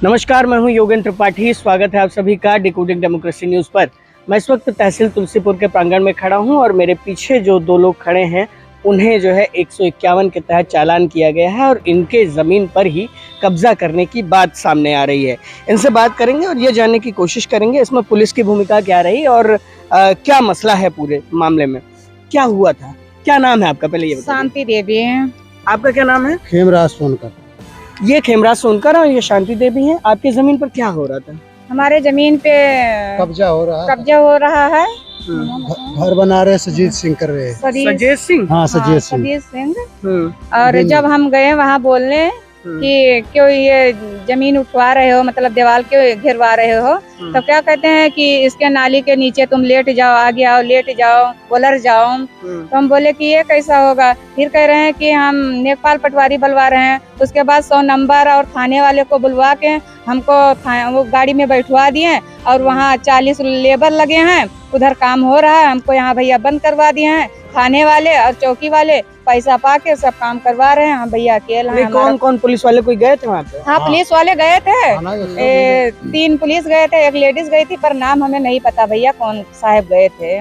नमस्कार, मैं हूं योगेंद्र त्रिपाठी। स्वागत है आप सभी का डिकोडिंग डेमोक्रेसी न्यूज़ पर। मैं इस वक्त तहसील तुलसीपुर के प्रांगण में खड़ा हूं और मेरे पीछे जो दो लोग खड़े हैं उन्हें जो है 151 के तहत चालान किया गया है और इनके ज़मीन पर ही कब्जा करने की बात सामने आ रही है। इनसे बात करेंगे और ये जानने की कोशिश करेंगे इसमें पुलिस की भूमिका क्या रही और क्या मसला है पूरे मामले में, क्या हुआ था। क्या नाम है आपका, पहले ये बताइए। शांति देवी है। आपका क्या नाम है? खेमराज सोनकर। ये खेमराज सोनकर और ये शांति देवी हैं। आपकी जमीन पर क्या हो रहा था? हमारे जमीन पे कब्जा हो रहा है। घर बना रहे सजीत सिंह कर रहे हैं। सजेत सिंह। हाँ सजीत सिंह। सजीत सिंह। और जब हम गए वहाँ बोलने कि क्यों ये जमीन उठवा रहे हो, मतलब दीवार क्यों घिरवा रहे हो, तो क्या कहते हैं कि इसके नाली के नीचे तुम लेट जाओ, आगे आओ, लेट जाओ, उलर जाओ। तो हम बोले कि ये कैसा होगा। फिर कह रहे हैं कि हम नेकपाल पटवारी बुलवा रहे हैं। उसके बाद 100 नंबर और थाने वाले को बुलवा के हमको वो गाड़ी में बैठवा दिए और वहाँ 40 लेबर लगे हैं, उधर काम हो रहा है। हमको यहाँ भैया बंद करवा दिए हैं। थाने वाले और चौकी वाले पैसा पाके सब काम करवा रहे हैं। हम भैया अकेले हैं। कौन कौन पुलिस वाले कोई गए थे वहाँ पे? हाँ, पुलिस वाले गए थे। 3 पुलिस गए थे, 1 लेडीज गई थी, पर नाम हमें नहीं पता भैया कौन साहब गए थे।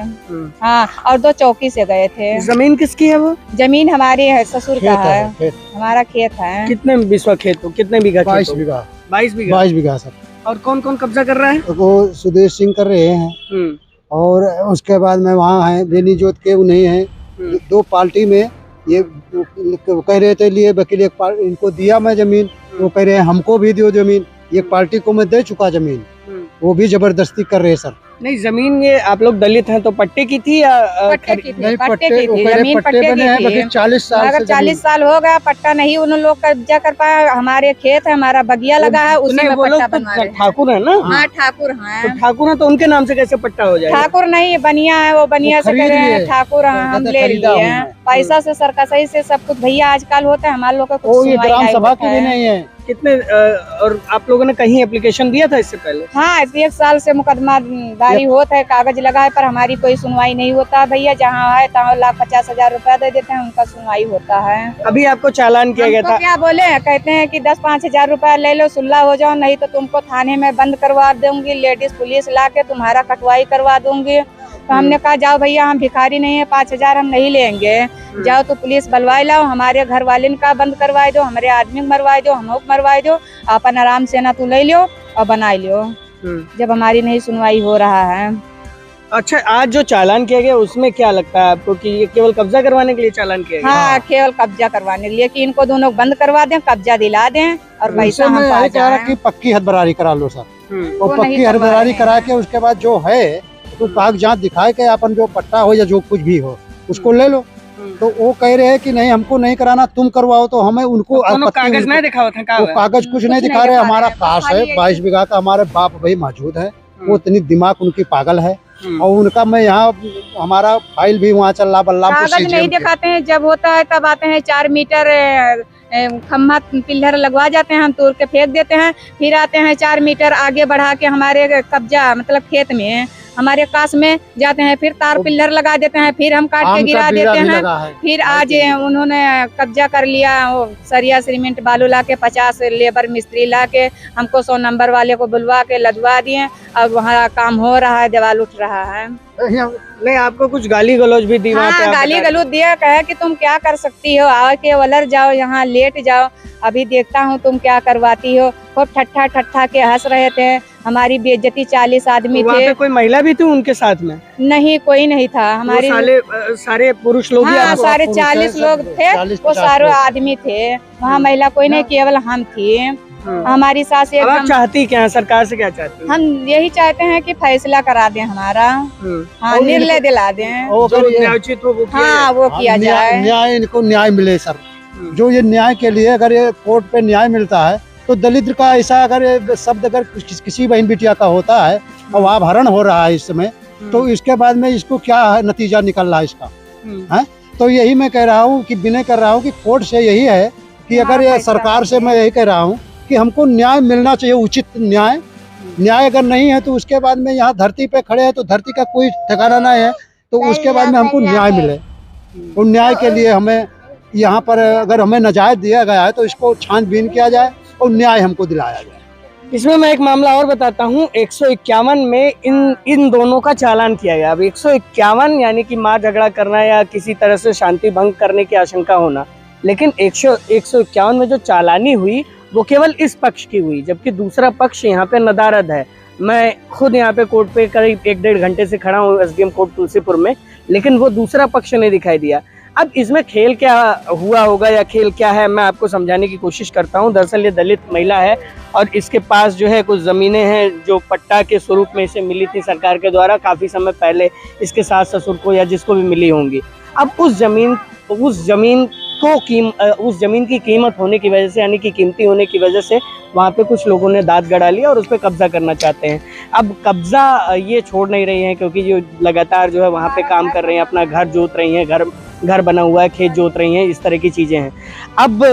हाँ, और 2 चौकी से गए थे। जमीन किसकी है वो? जमीन हमारी है, ससुर का है। हमारा खेत है। कितने बिस्वा खेत हो? कितने बीघा? 22 बीघा। 22 बीघा। 22 बीघा सर। और कौन कौन कब्जा कर रहा है? वो सुदेश सिंह कर रहे हैं और उसके बाद में वहाँ है बेनी जोत के उन्हें हैं। 2 पार्टी में ये कह रहे थे लिए वकील इनको दिया मैं जमीन, वो कह रहे हैं हमको भी दो जमीन। एक पार्टी को मैं दे चुका जमीन, वो भी जबरदस्ती कर रहे हैं सर। नहीं, जमीन ये आप लोग दलित हैं तो पट्टे की थी या पट्टे की थी? नहीं, पट्टे की थी। जमीन पट्टे बने हैं, बाकी 40 साल अगर 40 साल हो गया पट्टा नहीं उन लोग कब्जा कर पाया। हमारे खेत है, हमारा बगिया लगा है, उसी में पट्टा बनवा रहे हैं। ठाकुर है ना? हाँ, ठाकुर हैं। तो ठाकुर है तो उनके नाम से कैसे पट्टा हो जाएगा? ठाकुर नहीं, बनिया है, वो बनिया से कह रहे हैं ठाकुर हम ले लिए हैं। पैसा से सरकसई से सब कुछ भैया आजकल होता है। हमारे लोग को कुछ ये ग्राम सभा की भी नहीं है। कितने और आप लोगों ने कहीं एप्लीकेशन दिया था इससे पहले? हाँ, 1 साल से मुकदमा दारी होता है, कागज लगा है, पर हमारी कोई सुनवाई नहीं होता भैया। जहाँ है तहाँ 1,50,000 रुपया दे देते हैं, उनका सुनवाई होता है। अभी आपको चालान किया गया था? क्या बोले, कहते हैं कि 10-5 हजार रुपया ले लो, सुल्ला हो जाओ, नहीं तो तुमको थाने में बंद करवा दूंगी, लेडीज पुलिस ला के तुम्हारा कटवाई करवा दूंगी। तो हमने कहा जाओ भैया, हम भिखारी नहीं है, 5,000 हम नहीं लेंगे। जाओ तो पुलिस बलवाई लाओ, हमारे घर वाले का बंद करवाए दो, हमारे आदमी मरवाए दो, हम मरवाए दो, अपन आराम से ना तू ले लो और बना लो। जब हमारी नहीं सुनवाई हो रहा है। अच्छा, आज जो चालान किया गया उसमें क्या लगता है आपको कि ये केवल कब्जा करवाने के लिए चालान किया गया? हाँ, केवल कब्जा करवाने के लिए कि इनको दोनों बंद करवा दें, कब्जा दिला दें और पैसा हम पा जाएं। कि पक्की हदबरारी करा लो सर। और पक्की हदबरारी करा के उसके बाद जो है तो कागजात दिखाए के अपन जो पट्टा हो या जो कुछ भी हो उसको ले लो। तो वो कह रहे हैं कि नहीं हमको नहीं कराना, तुम करवाओ। तो हमें उनको कागज नहीं दिखा था? कागज कुछ नहीं दिखा रहे। हमारा पास है 22 बीघा का, हमारे बाप भाई मौजूद है। वो इतनी दिमाग उनकी पागल है और उनका मैं यहाँ हमारा फाइल भी वहाँ चल रहा बल्लामपुर। कागज नहीं दिखाते हैं, जब होता है तब आते हैं। 4 मीटर खम्भा पिल्लर लगवा जाते हैं, हम तोड़ के फेंक देते हैं। फिर आते हैं 4 मीटर आगे बढ़ा के हमारे कब्जा मतलब खेत में हमारे कास में जाते हैं, फिर तार पिल्लर लगा देते हैं, फिर हम काट के गिरा देते हैं। फिर आज उन्होंने कब्जा कर लिया, वो सरिया सीमेंट बालू ला के 50 लेबर मिस्त्री ला के हमको 100 नंबर वाले को बुलवा के लदवा दिए। अब वहाँ काम हो रहा है, दीवार उठ रहा है। नहीं, आपको कुछ गाली गलौज भी दी? हाँ, गाली गलौज दिया, कहे कि तुम क्या कर सकती हो, आओ के वलर जाओ, यहाँ लेट जाओ, अभी देखता हूँ तुम क्या करवाती हो। खूब ठट्ठा के हंस रहे थे। हमारी बेइज्जती 40 आदमी थे। कोई महिला भी थी उनके साथ में? नहीं, कोई नहीं था। हमारे सारे पुरुष लोग? हाँ, सारे 40 लोग थे, वो सारे आदमी थे। वहाँ महिला कोई नहीं, केवल हम थी। हमारी सास एकदम। चाहती क्या, सरकार से क्या चाहती? हम यही चाहते हैं कि फैसला करा दें हमारा। हाँ, निर्णय दिला दें। हाँ, वो किया जाए, न्याय, इनको न्याय मिले सर। जो ये न्याय के लिए अगर ये कोर्ट पे न्याय मिलता है तो दलित का ऐसा अगर शब्द अगर किसी बहन बिटिया का होता है और अपहरण हो रहा है इस समय, तो इसके बाद में इसको क्या नतीजा निकल रहा है इसका है। तो यही मैं कह रहा हूँ कि विनय कर रहा हूँ कि कोर्ट से यही है कि अगर ये सरकार से मैं यही कह रहा हूँ कि हमको न्याय मिलना चाहिए, उचित न्याय। न्याय अगर नहीं है तो उसके बाद में यहाँ धरती पे खड़े हैं तो धरती का कोई ठिकाना नहीं है, तो उसके बाद में हमको न्याय मिले। तो न्याय के लिए हमें यहाँ पर अगर हमें नाजायज दिया गया है तो इसको छानबीन किया जाए और न्याय हमको दिलाया जाए। इसमें मैं एक मामला और बताता हूँ। 151 में इन दोनों का चालान किया गया। अब 151 यानी कि मार झगड़ा करना या किसी तरह से शांति भंग करने की आशंका होना, लेकिन 151 में जो चालानी हुई वो केवल इस पक्ष की हुई, जबकि दूसरा पक्ष यहाँ पे नदारद है। मैं खुद यहाँ पे कोर्ट पे करीब 1-1.5 घंटे से खड़ा हूँ एसडीएम कोर्ट तुलसीपुर में, लेकिन वो दूसरा पक्ष नहीं दिखाई दिया। अब इसमें खेल क्या हुआ होगा या खेल क्या है, मैं आपको समझाने की कोशिश करता हूँ। दरअसल ये दलित महिला है और इसके पास जो है कुछ ज़मीनें हैं जो पट्टा के स्वरूप में इसे मिली थी सरकार के द्वारा काफ़ी समय पहले, इसके सास ससुर को या जिसको भी मिली होंगी। अब उस जमीन की कीमत होने की वजह से, यानी कि कीमती होने की वजह से वहाँ पे कुछ लोगों ने दांत गड़ा लिया और उस पर कब्जा करना चाहते हैं। अब कब्जा ये छोड़ नहीं रही हैं, क्योंकि जो लगातार जो है वहाँ पे काम कर रही हैं, अपना घर जोत रही हैं, घर बना हुआ है, खेत जोत रही हैं, इस तरह की चीज़ें हैं। अब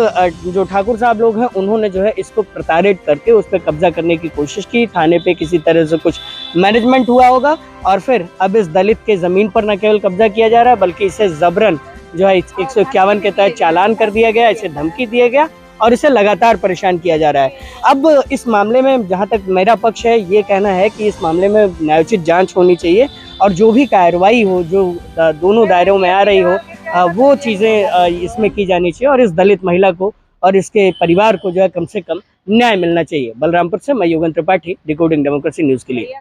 जो ठाकुर साहब लोग हैं उन्होंने जो है इसको प्रताड़ित करके उस पर कब्जा करने की कोशिश की। थाने पे किसी तरह से कुछ मैनेजमेंट हुआ होगा और फिर अब इस दलित के ज़मीन पर न केवल कब्जा किया जा रहा है, बल्कि इसे ज़बरन जो है 151 के तहत चालान कर दिया गया, इसे धमकी दिया गया और इसे लगातार परेशान किया जा रहा है। अब इस मामले में जहाँ तक मेरा पक्ष है, ये कहना है कि इस मामले में न्यायोचित जांच होनी चाहिए और जो भी कार्रवाई हो, जो दोनों दायरों में आ रही हो, वो चीज़ें इसमें की जानी चाहिए और इस दलित महिला को और इसके परिवार को जो है कम से कम न्याय मिलना चाहिए। बलरामपुर से मैं युगन त्रिपाठी, डिकोडिंग डेमोक्रेसी न्यूज़ के लिए।